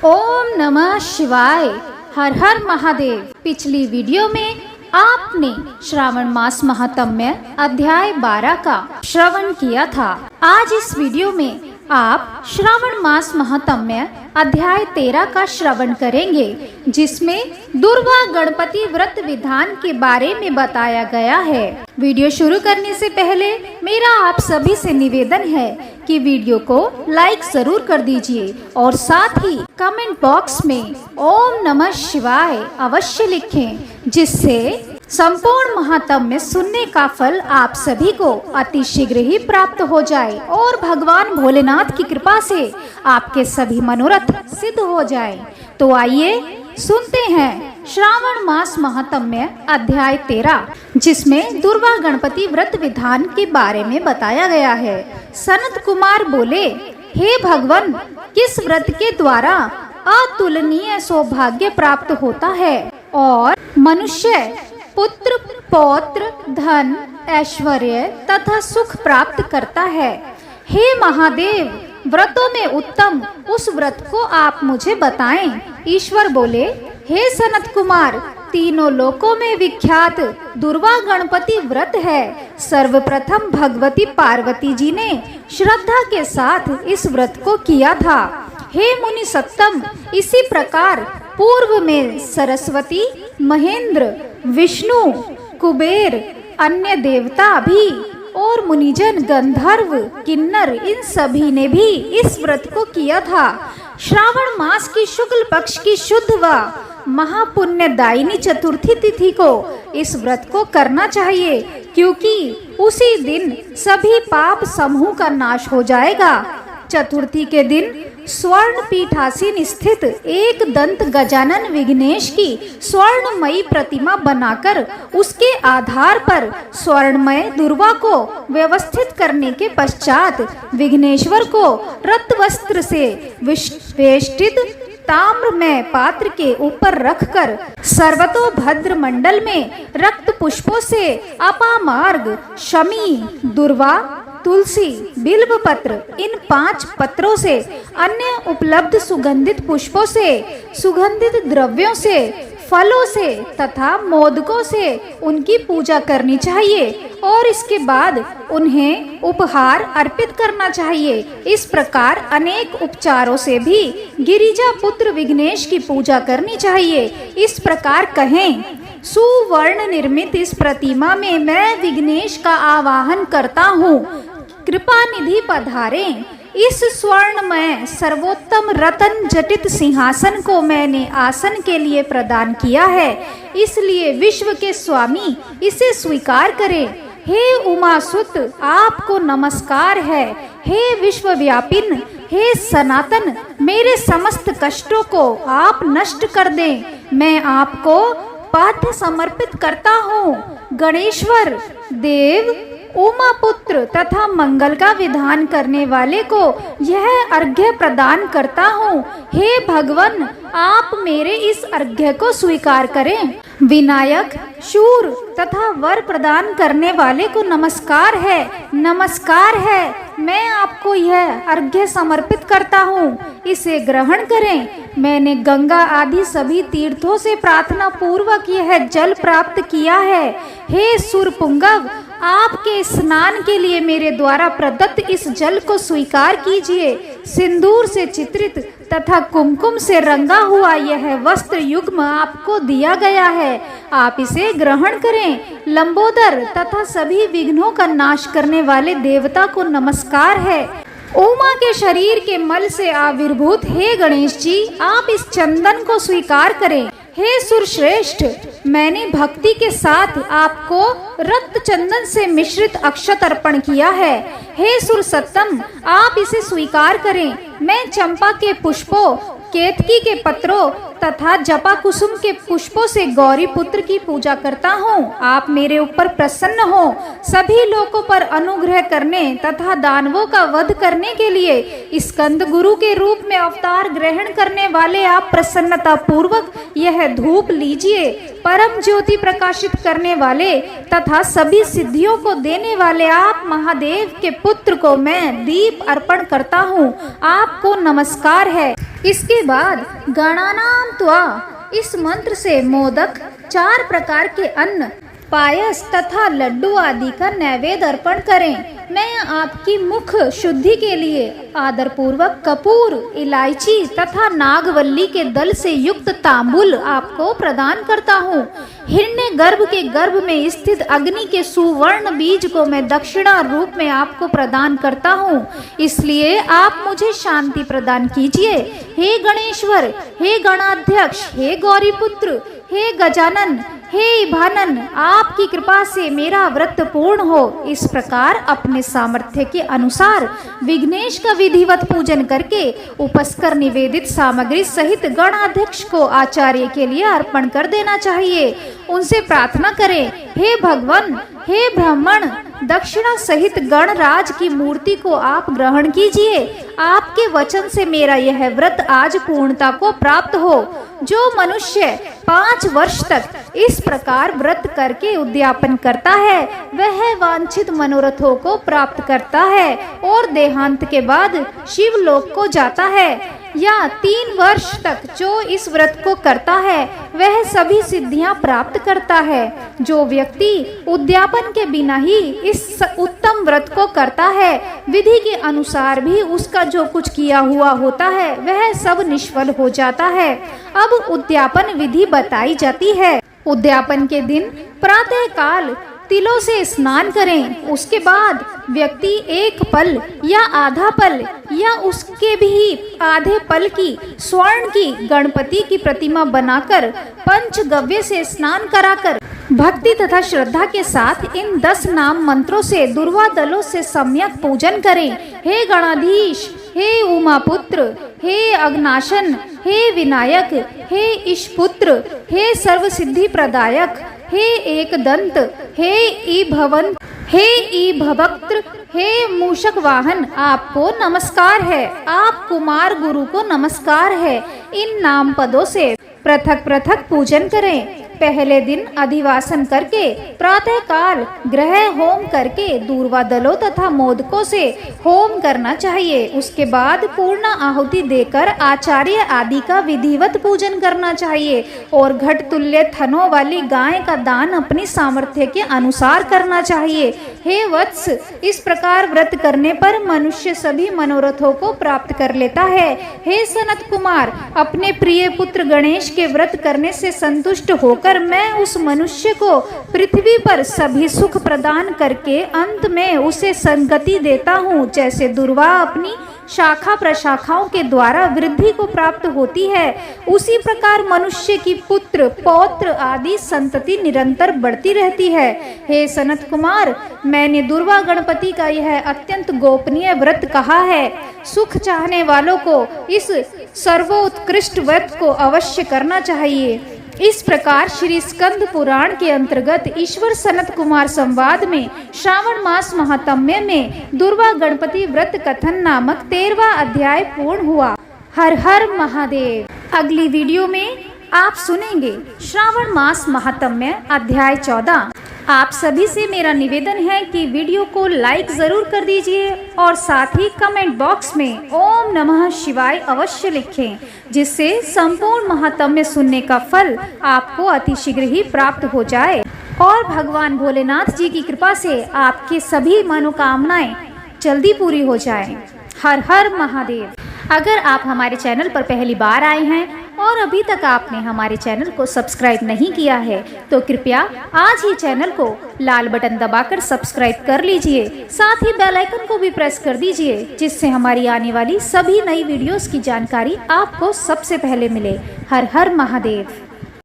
ओम नमः शिवाय। हर हर महादेव। पिछली वीडियो में आपने श्रावण मास महात्म्य अध्याय 12 का श्रवण किया था। आज इस वीडियो में आप श्रावण मास महात्म्य अध्याय 13 का श्रवण करेंगे, जिसमें दुर्वा गणपति व्रत विधान के बारे में बताया गया है। वीडियो शुरू करने से पहले मेरा आप सभी से निवेदन है कि वीडियो को लाइक जरूर कर दीजिए और साथ ही कमेंट बॉक्स में ओम नमः शिवाय अवश्य लिखें, जिससे संपूर्ण महात्म्य सुनने का फल आप सभी को अति शीघ्र ही प्राप्त हो जाए और भगवान भोलेनाथ की कृपा से आपके सभी मनोरथ सिद्ध हो जाए। तो आइए सुनते हैं श्रावण मास महात्म्य अध्याय 13, जिसमें दुर्वा गणपति व्रत विधान के बारे में बताया गया है। सनत कुमार बोले, हे भगवान, किस व्रत के द्वारा अतुलनीय सौभाग्य प्राप्त होता है और मनुष्य पुत्र पौत्र धन ऐश्वर्य तथा सुख प्राप्त करता है। हे महादेव, व्रतों में उत्तम उस व्रत को आप मुझे बताएं। ईश्वर बोले, हे सनत कुमार, तीनों लोकों में विख्यात दुर्वा गणपति व्रत है। सर्वप्रथम भगवती पार्वती जी ने श्रद्धा के साथ इस व्रत को किया था। हे मुनि सत्तम, इसी प्रकार पूर्व में सरस्वती, महेंद्र, विष्णु, कुबेर, अन्य देवता भी और मुनिजन, गंधर्व, किन्नर, इन सभी ने भी इस व्रत को किया था। श्रावण मास की शुक्ल पक्ष की शुद्ध व महापुण्यदायिनी चतुर्थी तिथि को इस व्रत को करना चाहिए, क्योंकि उसी दिन सभी पाप समूह का नाश हो जाएगा। चतुर्थी के दिन स्वर्ण पीठासीन स्थित एक दंत गजानन विघ्नेश की स्वर्णमयी प्रतिमा बनाकर उसके आधार पर स्वर्णमय दुर्वा को व्यवस्थित करने के पश्चात विघ्नेश्वर को रत्वस्त्र से वेष्टित ताम्रमय पात्र के ऊपर रखकर सर्वतोभद्र मंडल में रक्त पुष्पों से अपामार्ग, शमी, दुर्वा, तुलसी, बिल्व पत्र, इन 5 पत्रों से, अन्य उपलब्ध सुगंधित पुष्पों से, सुगंधित द्रव्यों से, फलों से तथा मोदकों से उनकी पूजा करनी चाहिए और इसके बाद उन्हें उपहार अर्पित करना चाहिए। इस प्रकार अनेक उपचारों से भी गिरिजा पुत्र विघ्नेश की पूजा करनी चाहिए। इस प्रकार कहें, सुवर्ण निर्मित इस प्रतिमा में मैं विघ्नेश का आवाहन करता हूँ, कृपा निधि पधारें। इस स्वर्णमय सर्वोत्तम रतन जटित सिंहासन को मैंने आसन के लिए प्रदान किया है, इसलिए विश्व के स्वामी इसे स्वीकार करें। हे उमासुत, आपको नमस्कार है। हे विश्वव्यापिन, हे सनातन, मेरे समस्त कष्टों को आप नष्ट कर दें। मैं आपको पाठ समर्पित करता हूँ। गणेश्वर देव, उमा पुत्र तथा मंगल का विधान करने वाले को यह अर्घ्य प्रदान करता हूँ। हे भगवान, आप मेरे इस अर्घ्य को स्वीकार करें। विनायक, शूर तथा वर प्रदान करने वाले को नमस्कार है, नमस्कार है। मैं आपको यह अर्घ्य समर्पित करता हूँ, इसे ग्रहण करें। मैंने गंगा आदि सभी तीर्थों से प्रार्थना पूर्वक यह जल प्राप्त किया है। हे सुरपुंगव, आपके स्नान के लिए मेरे द्वारा प्रदत्त इस जल को स्वीकार कीजिए। सिंदूर से चित्रित तथा कुमकुम से रंगा हुआ यह वस्त्र युग्म आपको दिया गया है, आप इसे ग्रहण करें। लंबोदर तथा सभी विघ्नों का नाश करने वाले देवता को नमस्कार है। उमा के शरीर के मल से आविर्भूत हे गणेश जी, आप इस चंदन को स्वीकार करें। हे सुरश्रेष्ठ, मैंने भक्ति के साथ आपको रक्त चंदन से मिश्रित अक्षत अर्पण किया है। हे सुरसत्तम, आप इसे स्वीकार करें। मैं चंपा के पुष्पों, केतकी के पत्रों तथा जपा कुसुम के पुष्पों से गौरी पुत्र की पूजा करता हूँ। आप मेरे ऊपर प्रसन्न हो। सभी लोगों पर अनुग्रह करने तथा दानवों का वध करने के लिए स्कंद गुरु के रूप में अवतार ग्रहण करने वाले आप प्रसन्नता पूर्वक यह धूप लीजिए। परम ज्योति प्रकाशित करने वाले तथा सभी सिद्धियों को देने वाले आप महादेव के पुत्र को मैं दीप अर्पण करता हूँ। आपको नमस्कार है। इसके बाद गणानाम त्वा इस मंत्र से मोदक, 4 प्रकार के अन्न, पायस तथा लड्डू आदि का नैवेद्य अर्पण करें। मैं आपकी मुख शुद्धि के लिए आदर पूर्वक कपूर, इलायची तथा नागवल्ली के दल से युक्त तांबुल आपको प्रदान करता हूँ। हिरण्य गर्भ के गर्भ में स्थित अग्नि के सुवर्ण बीज को मैं दक्षिणा रूप में आपको प्रदान करता हूँ। इसलिए आप मुझे शांति प्रदान कीजिए। हे गणेश्वर, हे गणाध्यक्ष, हे गौरीपुत्र, हे गजानन, हे भानन, आपकी कृपा से मेरा व्रत पूर्ण हो। इस प्रकार अपने सामर्थ्य के अनुसार विघ्नेश का विधिवत पूजन करके उपस्कर निवेदित सामग्री सहित गणाध्यक्ष को आचार्य के लिए अर्पण कर देना चाहिए। उनसे प्रार्थना करें, हे भगवान, हे ब्राह्मण, दक्षिणा सहित गणराज की मूर्ति को आप ग्रहण कीजिए। आपके वचन से मेरा यह व्रत आज पूर्णता को प्राप्त हो। जो मनुष्य 5 वर्ष तक इस प्रकार व्रत करके उद्यापन करता है वह वांछित मनोरथों को प्राप्त करता है और देहांत के बाद शिवलोक को जाता है। या 3 वर्ष तक जो इस व्रत को करता है वह सभी सिद्धियां प्राप्त करता है। जो व्यक्ति उद्यापन के बिना ही इस उत्तम व्रत को करता है विधि के अनुसार भी उसका जो कुछ किया हुआ होता है वह सब निष्फल हो जाता है। अब उद्यापन विधि बताई जाती है। उद्यापन के दिन प्रातः काल तिलों से स्नान करें। उसके बाद व्यक्ति 1 पल या आधा पल या उसके भी आधे पल की स्वर्ण की गणपति की प्रतिमा बनाकर पंचगव्य से स्नान कराकर भक्ति तथा श्रद्धा के साथ इन 10 नाम मंत्रों से दुर्वा दलों से सम्यक पूजन करें। हे गणाधीश, हे उमापुत्र, हे अग्नाशन, हे विनायक, हे ईशपुत्र, हे सर्वसिद्धि प्रदायक, हे एकदंत, हे ईभवन, हे ईभवक्त्र, हे मूषक वाहन, आपको नमस्कार है। आप कुमार गुरु को नमस्कार है। इन नाम पदों से पृथक पृथक पूजन करें। पहले दिन अधिवासन करके प्रातः काल ग्रह होम करके दूर्वा दलों तथा मोदकों से होम करना चाहिए। उसके बाद पूर्ण आहुति देकर आचार्य आदि का विधिवत पूजन करना चाहिए और घट तुल्य थनों वाली गाय का दान अपनी सामर्थ्य के अनुसार करना चाहिए। हे वत्स, इस प्रकार व्रत करने पर मनुष्य सभी मनोरथों को प्राप्त कर लेता है। हे सनत कुमार, अपने प्रिय पुत्र गणेश के व्रत करने से संतुष्ट होकर मैं उस मनुष्य को पृथ्वी पर सभी सुख प्रदान करके अंत में उसे संगति देता हूँ। जैसे दुर्वा अपनी शाखा प्रशाखाओं के द्वारा वृद्धि को प्राप्त होती है उसी प्रकार मनुष्य की पुत्र पौत्र आदि संतति निरंतर बढ़ती रहती है। हे सनत कुमार, मैंने दुर्वा गणपति का यह अत्यंत गोपनीय व्रत कहा है। सुख चाहने वालों को इस सर्वोत्कृष्ट व्रत को अवश्य करना चाहिए। इस प्रकार श्री स्कंद पुराण के अंतर्गत ईश्वर सनत कुमार संवाद में श्रावण मास महात्म्य में दुर्वा गणपति व्रत कथन नामक 13वां अध्याय पूर्ण हुआ। हर हर महादेव। अगली वीडियो में आप सुनेंगे श्रावण मास महात्म्य अध्याय 14। आप सभी से मेरा निवेदन है कि वीडियो को लाइक जरूर कर दीजिए और साथ ही कमेंट बॉक्स में ओम नमः शिवाय अवश्य लिखें, जिससे संपूर्ण महात्म्य सुनने का फल आपको अतिशीघ्र ही प्राप्त हो जाए और भगवान भोलेनाथ जी की कृपा से आपके सभी मनोकामनाएं जल्दी पूरी हो जाएं। हर हर महादेव। अगर आप हमारे चैनल पर पहली बार आए हैं और अभी तक आपने हमारे चैनल को सब्सक्राइब नहीं किया है तो कृपया आज ही चैनल को लाल बटन दबाकर सब्सक्राइब कर लीजिए। साथ ही बेल आइकन को भी प्रेस कर दीजिए, जिससे हमारी आने वाली सभी नई वीडियोस की जानकारी आपको सबसे पहले मिले। हर हर महादेव।